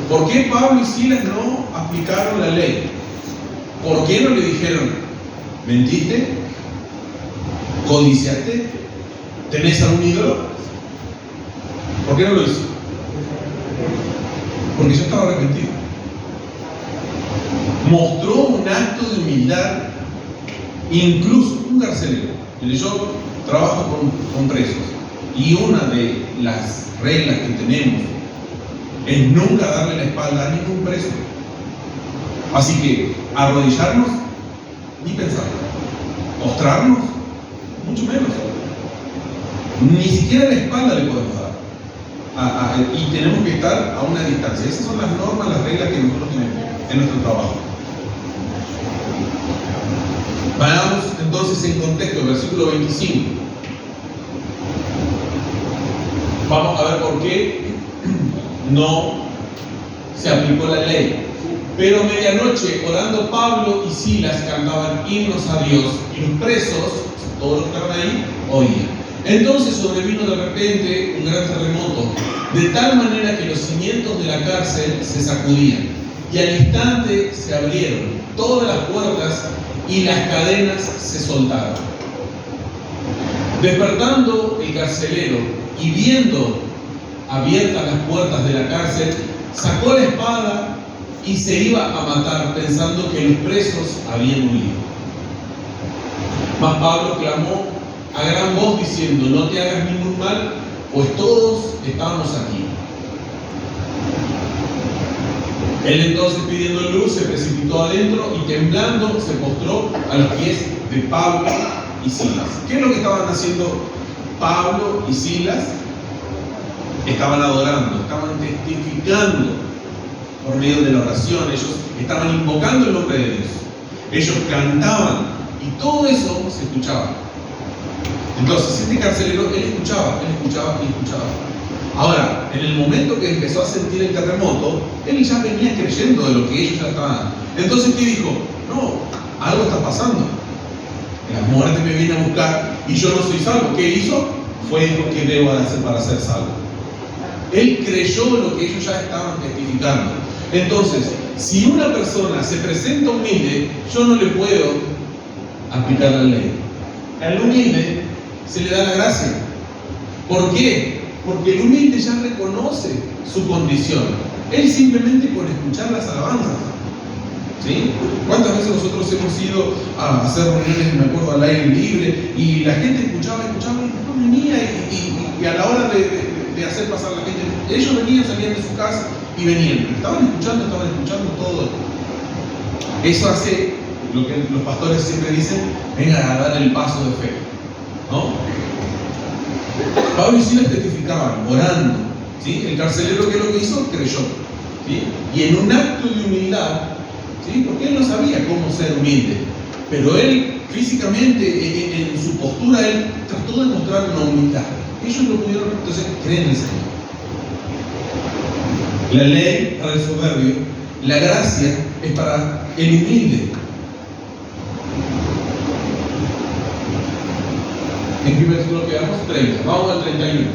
S1: ¿Por qué Pablo y Silas no aplicaron la ley? ¿Por qué no le dijeron: mentiste? ¿Codiciaste? ¿Tenés algún ídolo? ¿Por qué no lo hizo? Porque yo estaba arrepentido. Mostró un acto de humildad. Incluso un carcelero. Yo trabajo con presos, y una de las reglas que tenemos es nunca darle la espalda a ningún preso. Así que arrodillarnos, ni pensarlo. Postrarnos, mucho menos. Ni siquiera la espalda le podemos dar. Y tenemos que estar a una distancia. Esas son las normas, las reglas que nosotros tenemos en nuestro trabajo. Vayamos entonces en contexto, versículo 25. Vamos a ver por qué no se aplicó la ley. Pero a medianoche, orando, Pablo y Silas cantaban himnos a Dios, y los presos, todos los que estaban ahí, oían. Entonces sobrevino de repente un gran terremoto, de tal manera que los cimientos de la cárcel se sacudían, y al instante se abrieron todas las puertas y las cadenas se soltaron. Despertando el carcelero y viendo abiertas las puertas de la cárcel, sacó la espada y se iba a matar, pensando que los presos habían huido. Mas Pablo clamó a gran voz diciendo: no te hagas ningún mal, pues todos estamos aquí. Él entonces, pidiendo luz, se precipitó adentro y temblando se postró a los pies de Pablo y Silas. ¿Qué es lo que estaban haciendo Pablo y Silas? Estaban adorando, estaban testificando por medio de la oración. Ellos estaban invocando el nombre de Dios. Ellos cantaban y todo eso se escuchaba. Entonces este carcelero, él escuchaba. Ahora, en el momento que empezó a sentir el terremoto, él ya venía creyendo de lo que ellos ya estaban. Entonces, ¿qué dijo? No, algo está pasando. La muerte me viene a buscar y yo no soy salvo. ¿Qué hizo? Fue lo que debo hacer para ser salvo. Él creyó lo que ellos ya estaban testificando. Entonces, si una persona se presenta humilde, yo no le puedo aplicar la ley. Al humilde se le da la gracia. ¿Por qué? Porque el humilde ya reconoce su condición. Él simplemente con escuchar las alabanzas. ¿Sí? ¿Cuántas veces nosotros hemos ido a hacer reuniones, me acuerdo, al aire libre, y la gente escuchaba y después venía y a la hora de hacer pasar a la gente, ellos venían, salían de su casa y venían, estaban escuchando todo. Eso hace lo que los pastores siempre dicen: venga a dar el paso de fe, ¿no? Pablo y Silas testificaban, orando, ¿sí? El carcelero, ¿qué es lo que hizo? Creyó, ¿sí? Y en un acto de humildad, ¿sí? Porque él no sabía cómo ser humilde, pero él físicamente, en su postura, él trató de mostrar una humildad. Ellos lo pudieron, entonces creen en el Señor. La ley para el soberbio, la gracia es para el humilde. ¿En qué versículo quedamos? 30. Vamos al 31.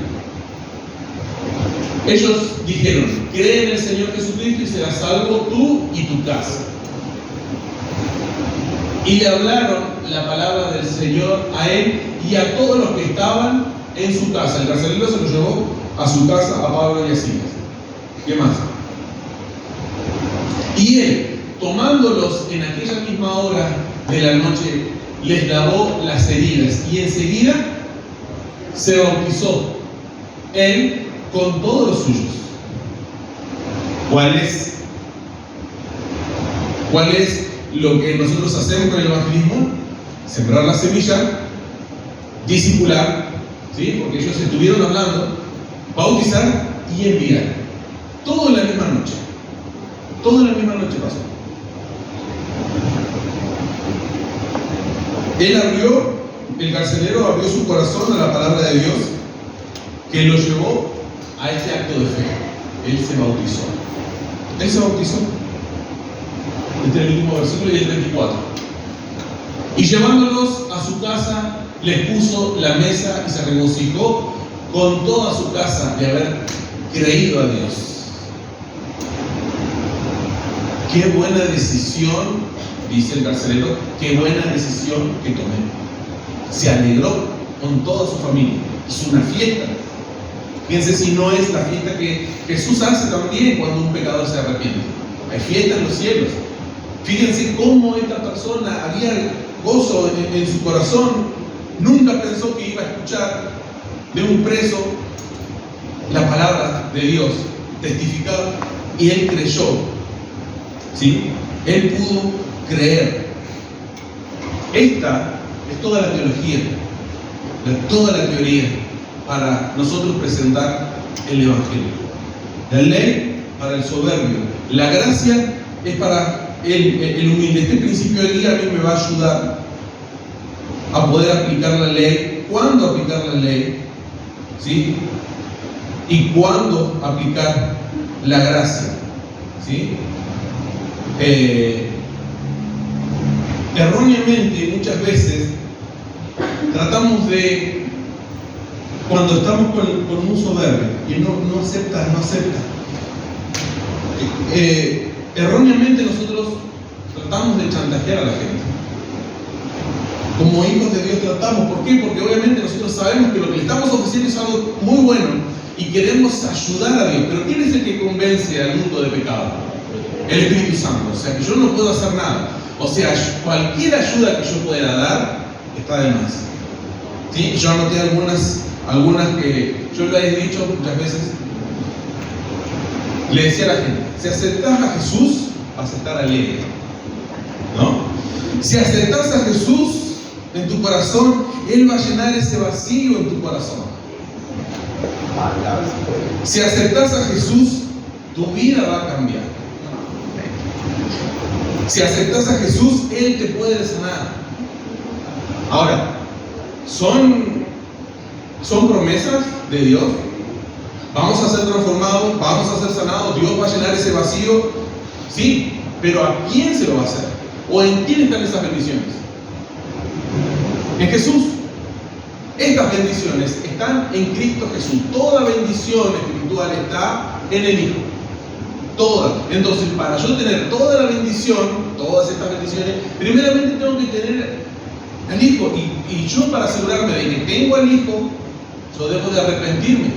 S1: Ellos dijeron: cree en el Señor Jesucristo y serás salvo tú y tu casa. Y le hablaron la palabra del Señor a él y a todos los que estaban en su casa. El carcelero se los llevó a su casa, a Pablo y a Silas. ¿Qué más? Y él, tomándolos en aquella misma hora de la noche, les lavó las heridas y enseguida se bautizó él con todos los suyos. ¿Cuál es lo que nosotros hacemos con el evangelismo? Sembrar la semilla discipular, ¿sí? Porque ellos estuvieron hablando, bautizar y enviar. Todo en la misma noche. Todo en la misma noche pasó. El carcelero abrió su corazón a la palabra de Dios, que lo llevó a este acto de fe. Él se bautizó. Él se bautizó. Este es el último versículo y el 34. Y llevándolos a su casa, les puso la mesa y se regocijó con toda su casa de haber creído a Dios. Qué buena decisión, dice el carcelero, qué buena decisión que tomé. Se alegró con toda su familia. Es una fiesta. Fíjense si no es la fiesta que Jesús hace también cuando un pecador se arrepiente. Hay fiesta en los cielos. Fíjense cómo esta persona había gozo en su corazón. Nunca pensó que iba a escuchar de un preso la palabra de Dios testificada, y él creyó. ¿Sí? Él pudo creer. Esta es toda la teología, toda la teoría para nosotros presentar el Evangelio. La ley para el soberbio, la gracia es para el humilde. Este principio de guía a mí me va a ayudar a poder aplicar la ley, cuándo aplicar la ley, ¿sí? Y cuándo aplicar la gracia, ¿sí? Erróneamente muchas veces tratamos de, cuando estamos con un soberbio y no acepta, erróneamente nosotros tratamos de chantajear a la gente. Como hijos de Dios tratamos. ¿Por qué? Porque obviamente nosotros sabemos que lo que le estamos ofreciendo es algo muy bueno y queremos ayudar a Dios. Pero ¿quién es el que convence al mundo de pecado? El Espíritu Santo. O sea que yo no puedo hacer nada. O sea, cualquier ayuda que yo pueda dar está de más. ¿Sí? Yo anoté algunas que yo lo he dicho muchas veces. Le decía a la gente: si aceptás a Jesús, vas a estar alegre, ¿no? Si aceptás a Jesús en tu corazón, Él va a llenar ese vacío en tu corazón. Si aceptás a Jesús, tu vida va a cambiar. Si aceptás a Jesús, Él te puede sanar. Ahora, ¿son promesas de Dios? Vamos a ser transformados, vamos a ser sanados, Dios va a llenar ese vacío. Sí, pero ¿a quién se lo va a hacer? ¿O en quién están esas bendiciones? En Jesús. Estas bendiciones están en Cristo Jesús. Toda bendición espiritual está en el Hijo. Toda. Entonces, para yo tener toda la bendición, todas estas bendiciones, primeramente tengo que tener al Hijo. Y yo, para asegurarme de que tengo al Hijo, yo debo de arrepentirme.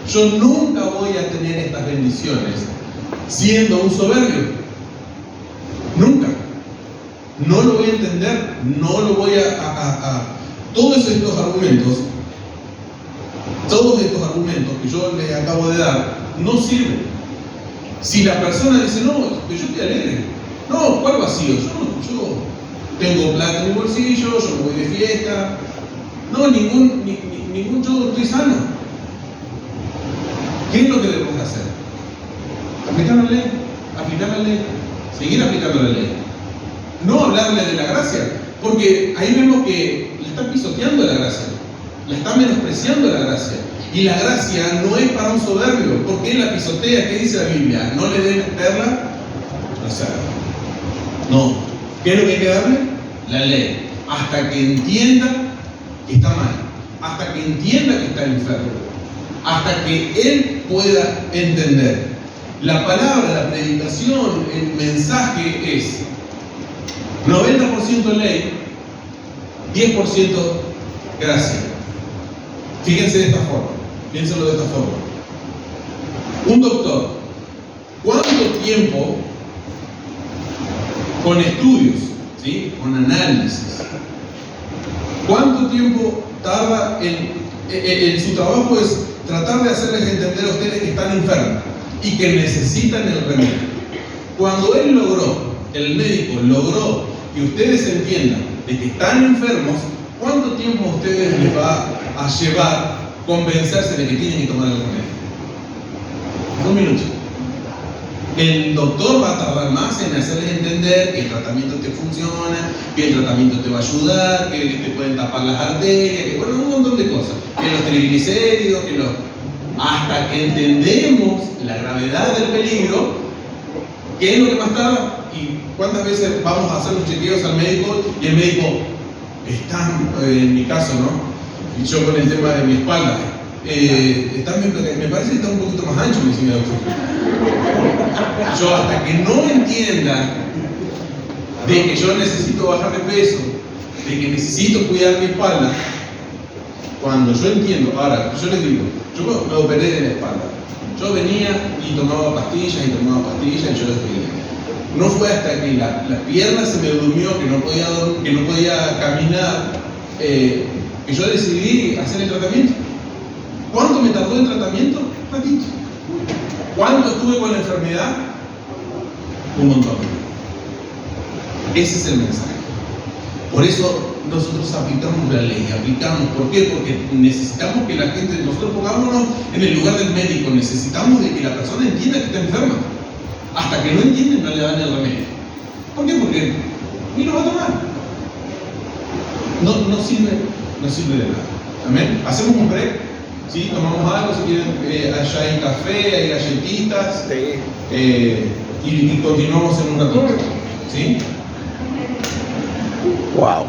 S1: Yo nunca voy a tener estas bendiciones siendo un soberbio. Nunca. No lo voy a entender, no lo voy a todos estos argumentos que yo les acabo de dar, no sirven. Si la persona dice: no, yo estoy alegre. No, ¿cuál vacío? Yo tengo plata en mi bolsillo, yo me voy de fiesta. No, ningún yo estoy sano. ¿Qué es lo que debemos hacer? Aplicar la ley, seguir aplicando la ley. No hablarle de la gracia, porque ahí vemos que le está pisoteando la gracia, le está menospreciando la gracia. Y la gracia no es para un soberbio. ¿Por qué la pisotea? ¿Qué dice la Biblia? ¿No le debes perla? O sea, no. ¿Qué es lo que hay que darle? La ley. Hasta que entienda que está mal, hasta que entienda que está enfermo, hasta que él pueda entender. La palabra, la predicación, el mensaje es 90% ley, 10% gracia. Fíjense de esta forma, piénsenlo de esta forma. Un doctor, ¿cuánto tiempo con estudios, ¿sí? Con análisis, cuánto tiempo tarda en su trabajo? Es tratar de hacerles entender a ustedes que están enfermos y que necesitan el remedio. Cuando el médico logró que ustedes entiendan de que están enfermos, ¿Cuánto tiempo a ustedes les va a llevar convencerse de que tienen que tomar el remedio? 2 minutos. El doctor va a tardar más en hacerles entender que el tratamiento te funciona, que el tratamiento te va a ayudar, que te pueden tapar las arterias, que bueno, un montón de cosas. Que los triglicéridos, hasta que entendemos la gravedad del peligro, ¿qué es lo que más tarda? ¿Y cuántas veces vamos a hacer los chequeos al médico y el médico está, en mi caso, ¿no? Y yo con el tema de mi espalda, me parece que está un poquito más ancho, me dice mi doctor. Yo hasta que no entienda de que yo necesito bajar de peso, de que necesito cuidar mi espalda, cuando yo entiendo, ahora, yo les digo, yo me operé de la espalda. Yo venía y tomaba pastillas y yo les veía. No fue hasta que la pierna se me durmió, que no podía caminar, que yo decidí hacer el tratamiento. ¿Cuánto me tardó el tratamiento? Ratito. ¿Cuánto estuve con la enfermedad? Un montón. Ese es el mensaje. Por eso nosotros aplicamos la ley, ¿por qué? Porque necesitamos que la gente, nosotros pongámonos en el lugar del médico, necesitamos de que la persona entienda que está enferma. Hasta que no entienden, no le dan el remedio. ¿Por qué? Porque ni lo va a tomar. No sirve de nada. ¿Amén? Hacemos un break, ¿sí? Tomamos algo, si quieren, allá hay café, hay galletitas, y continuamos en un ratito. ¿Sí?
S3: Wow.